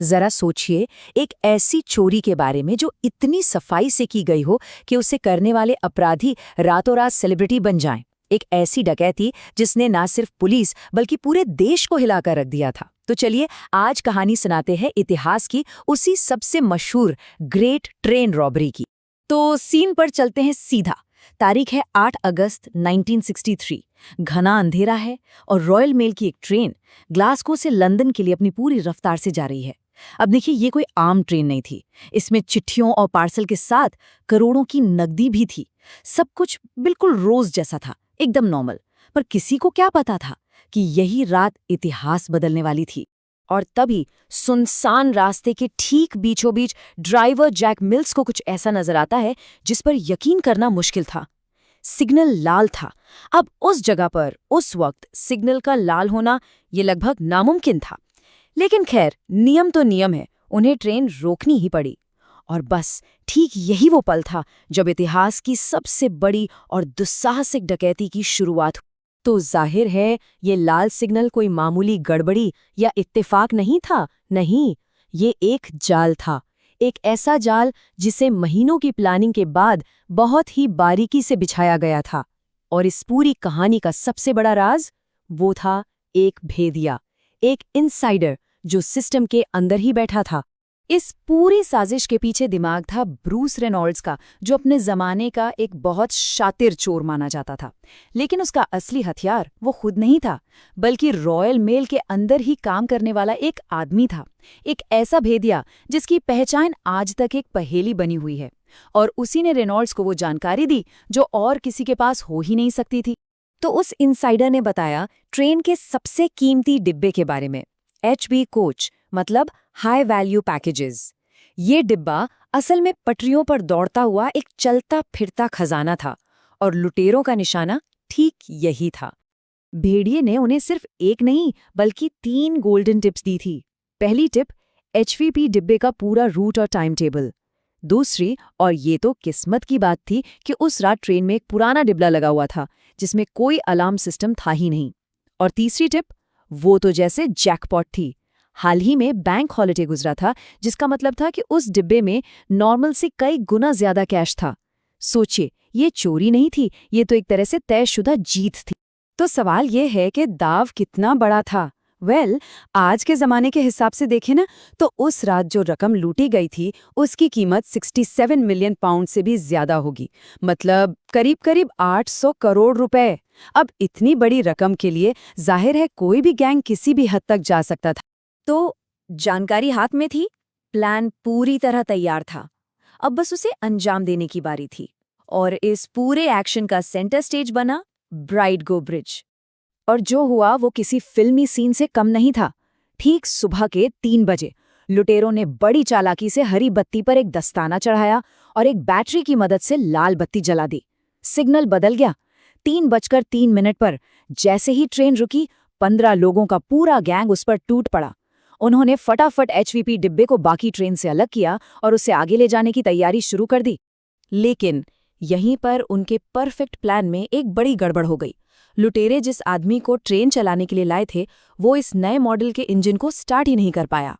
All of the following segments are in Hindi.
जरा सोचिए, एक ऐसी चोरी के बारे में जो इतनी सफाई से की गई हो कि उसे करने वाले अपराधी रातों रात सेलिब्रिटी बन जाएं। एक ऐसी डकैती जिसने ना सिर्फ पुलिस बल्कि पूरे देश को हिलाकर रख दिया था। तो चलिए आज कहानी सुनाते हैं इतिहास की उसी सबसे मशहूर ग्रेट ट्रेन रॉबरी की। तो सीन पर चलते हैं सीधा। तारीख है 8 अगस्त 1963। घना अंधेरा है और रॉयल मेल की एक ट्रेन ग्लासगो से लंदन के लिए अपनी पूरी रफ्तार से जा रही है। अब देखिए, ये कोई आम ट्रेन नहीं थी। इसमें चिट्ठियों और पार्सल के साथ करोड़ों की नकदी भी थी। सब कुछ बिल्कुल रोज जैसा था, एकदम नॉर्मल। पर किसी को क्या पता था कि यही रात इतिहास बदलने वाली थी। और तभी सुनसान रास्ते के ठीक बीचों बीच ड्राइवर जैक मिल्स को कुछ ऐसा नजर आता है जिस पर यकीन करना मुश्किल था। सिग्नल लाल था। अब उस जगह पर उस वक्त सिग्नल का लाल होना ये लगभग नामुमकिन था। लेकिन खैर, नियम तो नियम है, उन्हें ट्रेन रोकनी ही पड़ी। और बस ठीक यही वो पल था जब इतिहास की सबसे बड़ी और दुस्साहसिक डकैती की शुरुआत हुई। तो जाहिर है, ये लाल सिग्नल कोई मामूली गड़बड़ी या इत्तेफाक नहीं था। नहीं, ये एक जाल था। एक ऐसा जाल जिसे महीनों की प्लानिंग के बाद बहुत ही बारीकी से बिछाया गया था। और इस पूरी कहानी का सबसे बड़ा राज वो था एक भेदिया, एक इनसाइडर जो सिस्टम के अंदर ही बैठा था। इस पूरी साजिश के पीछे दिमाग था ब्रूस रेनॉल्ड्स का, जो अपने जमाने का एक बहुत शातिर चोर माना जाता था। लेकिन उसका असली हथियार वो खुद नहीं था, बल्कि रॉयल मेल के अंदर ही काम करने वाला एक आदमी था। एक ऐसा भेदिया जिसकी पहचान आज तक एक पहेली बनी हुई है। और उसी ने रेनॉल्ड्स को वो जानकारी दी जो और किसी के पास हो ही नहीं सकती थी। तो उस इनसाइडर ने बताया ट्रेन के सबसे कीमती डिब्बे के बारे में, HB कोच, मतलब हाई वैल्यू पैकेजेस। ये डिब्बा असल में पटरियों पर दौड़ता हुआ एक चलता फिरता खजाना था, और लुटेरों का निशाना ठीक यही था। भेड़िए ने उन्हें सिर्फ एक नहीं बल्कि 3 गोल्डन टिप्स दी थी। पहली टिप, HVP डिब्बे का पूरा रूट और टाइम टेबल। दूसरी, और ये तो किस्मत की बात थी कि उस रात ट्रेन में एक पुराना डिब्बा लगा हुआ था जिसमें कोई अलार्म सिस्टम था ही नहीं। और तीसरी टिप, वो तो जैसे जैकपॉट थी। हाल ही में बैंक हॉलिडे गुजरा था, जिसका मतलब था कि उस डिब्बे में नॉर्मल से कई गुना ज्यादा कैश था। सोचिए, ये चोरी नहीं थी, ये तो एक तरह से तयशुदा जीत थी। तो सवाल ये है कि दाव कितना बड़ा था। आज के ज़माने के हिसाब से देखें ना, तो उस रात जो रकम लूटी गई थी उसकी कीमत 67 मिलियन पाउंड से भी ज्यादा होगी। मतलब करीब करीब 800 करोड़ रुपए। अब इतनी बड़ी रकम के लिए जाहिर है कोई भी गैंग किसी भी हद तक जा सकता था। तो जानकारी हाथ में थी, प्लान पूरी तरह तैयार था। अब बस उसे अंजाम देने की बारी थी। और इस पूरे एक्शन का सेंटर स्टेज बना ब्राइडगो ब्रिज। और जो हुआ वो किसी फिल्मी सीन से कम नहीं था। ठीक सुबह के 3 बजे लुटेरों ने बड़ी चालाकी से हरी बत्ती पर एक दस्ताना चढ़ाया और एक बैटरी की मदद से लाल बत्ती जला दी। सिग्नल बदल गया। 3:03 पर जैसे ही ट्रेन रुकी, 15 लोगों का पूरा गैंग उस पर टूट पड़ा। उन्होंने फटाफट HVP डिब्बे को बाकी ट्रेन से अलग किया और उसे आगे ले जाने की तैयारी शुरू कर दी। लेकिन यहीं पर उनके परफेक्ट प्लान में एक बड़ी गड़बड़ हो गई। लुटेरे जिस आदमी को ट्रेन चलाने के लिए लाए थे, वो इस नए मॉडल के इंजन को स्टार्ट ही नहीं कर पाया।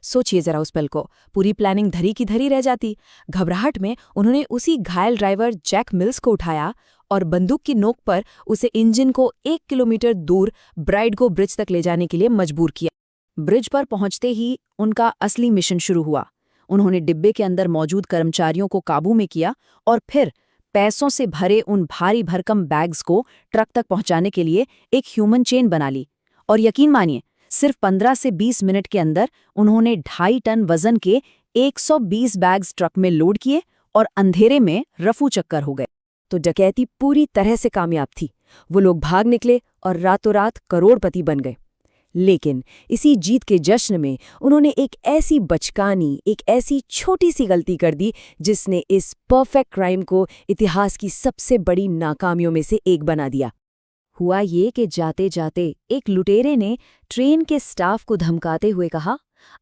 सोचिए जरा उस पल को, पूरी प्लानिंग धरी की धरी रह जाती। घबराहट में उन्होंने उसी घायल ड्राइवर जैक मिल्स को उठाया और बंदूक की नोक पर उसे इंजन को 1 किलोमीटर दूर ब्राइडगो ब्रिज तक ले जाने के लिए मजबूर किया। ब्रिज पर पहुंचते ही उनका असली मिशन शुरू हुआ। उन्होंने डिब्बे के अंदर मौजूद कर्मचारियों को काबू में किया और फिर पैसों से भरे उन भारी भरकम बैग्स को ट्रक तक पहुंचाने के लिए एक ह्यूमन चेन बना ली। और यकीन मानिए, सिर्फ 15 से 20 मिनट के अंदर उन्होंने 2.5 टन वजन के 120 बैग्स ट्रक में लोड किए और अंधेरे में रफू चक्कर हो गए। तो डकैती पूरी तरह से कामयाब थी। वो लोग भाग निकले और रातों रात करोड़पति बन गए। लेकिन इसी जीत के जश्न में उन्होंने एक ऐसी बचकानी, एक ऐसी छोटी सी गलती कर दी जिसने इस परफेक्ट क्राइम को इतिहास की सबसे बड़ी नाकामियों में से एक बना दिया। हुआ ये कि जाते जाते एक लुटेरे ने ट्रेन के स्टाफ को धमकाते हुए कहा,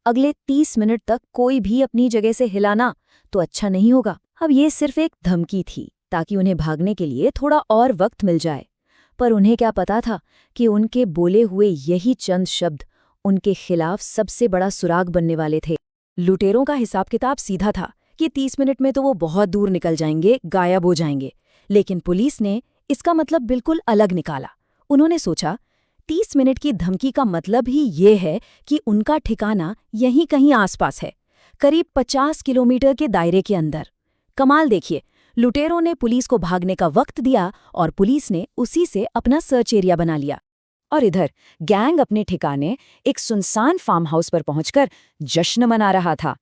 अगले 30 मिनट तक कोई भी अपनी जगह से हिलाना तो अच्छा नहीं होगा। अब ये सिर्फ एक धमकी थी ताकि उन्हें भागने के लिए थोड़ा और वक्त मिल जाए। पर उन्हें क्या पता था कि उनके बोले हुए यही चंद शब्द उनके खिलाफ सबसे बड़ा सुराग बनने वाले थे। लुटेरों का हिसाब किताब सीधा था कि 30 मिनट में तो वो बहुत दूर निकल जाएंगे, गायब हो जाएंगे। लेकिन पुलिस ने इसका मतलब बिल्कुल अलग निकाला। उन्होंने सोचा 30 मिनट की धमकी का मतलब ही ये है कि उनका ठिकाना यहीं कहीं आसपास है, करीब 50 किलोमीटर के दायरे के अंदर। कमाल देखिए, लुटेरों ने पुलिस को भागने का वक्त दिया और पुलिस ने उसी से अपना सर्च एरिया बना लिया। और इधर गैंग अपने ठिकाने एक सुनसान फार्म हाउस पर पहुंचकर जश्न मना रहा था।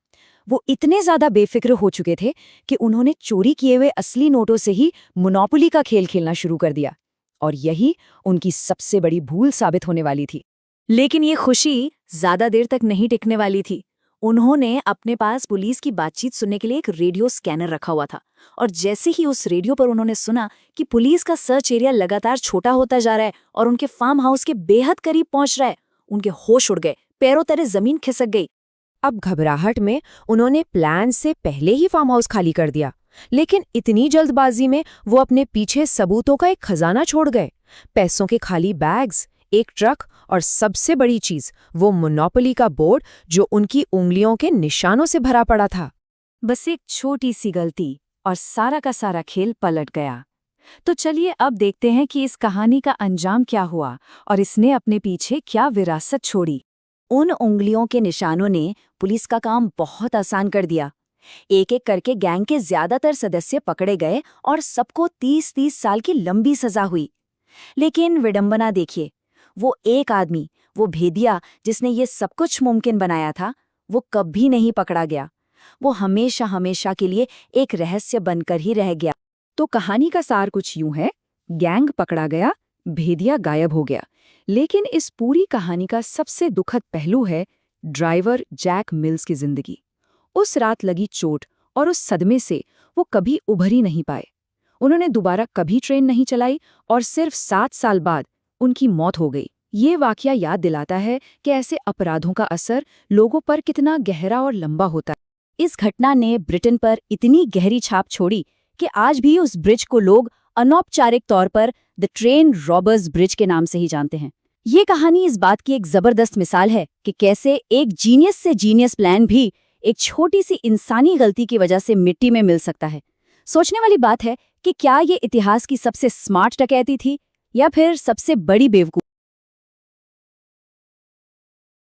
वो इतने ज्यादा बेफिक्र हो चुके थे कि उन्होंने चोरी किए हुए असली नोटों से ही मोनोपोली का खेल खेलना शुरू कर दिया। और यही उनकी सबसे बड़ी भूल साबित होने वाली थी। लेकिन ये खुशी ज्यादा देर तक नहीं टिकने वाली थी। उन्होंने अपने पास पुलिस की बातचीत सुनने के लिए एक रेडियो स्कैनर रखा हुआ था, और जैसे ही उस रेडियो पर उन्होंने सुना कि पुलिस का सर्च एरिया लगातार छोटा होता जा रहा है और उनके फार्म हाउस के बेहद करीब पहुंच रहा है, उनके होश उड़ गए, पैरों तले जमीन खिसक गई। अब घबराहट में उन्होंने प्लान से पहले ही फार्म हाउस खाली कर दिया, लेकिन इतनी जल्दबाजी में वो अपने पीछे सबूतों का एक खजाना छोड़ गए। पैसों के खाली बैग्स, एक ट्रक और सबसे बड़ी चीज वो मोनोपोली का बोर्ड जो उनकी उंगलियों के निशानों से भरा पड़ा था। बस एक छोटी सी गलती और सारा का सारा खेल पलट गया। तो चलिए अब देखते हैं कि इस कहानी का अंजाम क्या हुआ और इसने अपने पीछे क्या विरासत छोड़ी। उन उंगलियों के निशानों ने पुलिस का काम बहुत आसान कर दिया। एक एक करके गैंग के ज्यादातर सदस्य पकड़े गए और सबको 30-30 साल की लंबी सजा हुई। लेकिन विडंबना देखिए, वो एक आदमी, वो भेदिया जिसने ये सब कुछ मुमकिन बनाया था, वो कभी नहीं पकड़ा गया। वो हमेशा हमेशा के लिए एक रहस्य बनकर ही रह गया। तो कहानी का सार कुछ यूं है, गैंग पकड़ा गया, भेदिया गायब हो गया। लेकिन इस पूरी कहानी का सबसे दुखद पहलू है ड्राइवर जैक मिल्स की जिंदगी। उस रात लगी चोट और उस सदमे से वो कभी उभर ही नहीं पाए। उन्होंने दोबारा कभी ट्रेन नहीं चलाई और सिर्फ 7 साल बाद उनकी मौत हो गई। ये वाकया याद दिलाता है कि ऐसे अपराधों का असर लोगों पर कितना गहरा और लंबा होता है। इस घटना ने ब्रिटेन पर इतनी गहरी छाप छोड़ी कि आज भी उस ब्रिज को लोग अनौपचारिक तौर पर द ट्रेन रॉबर्स ब्रिज के नाम से ही जानते हैं। ये कहानी इस बात की एक जबरदस्त मिसाल है कि कैसे एक जीनियस से जीनियस प्लान भी एक छोटी सी इंसानी गलती की वजह से मिट्टी में मिल सकता है। सोचने वाली बात है कि क्या ये इतिहास की सबसे स्मार्ट डकैती थी या फिर सबसे बड़ी बेवकूफ़ी।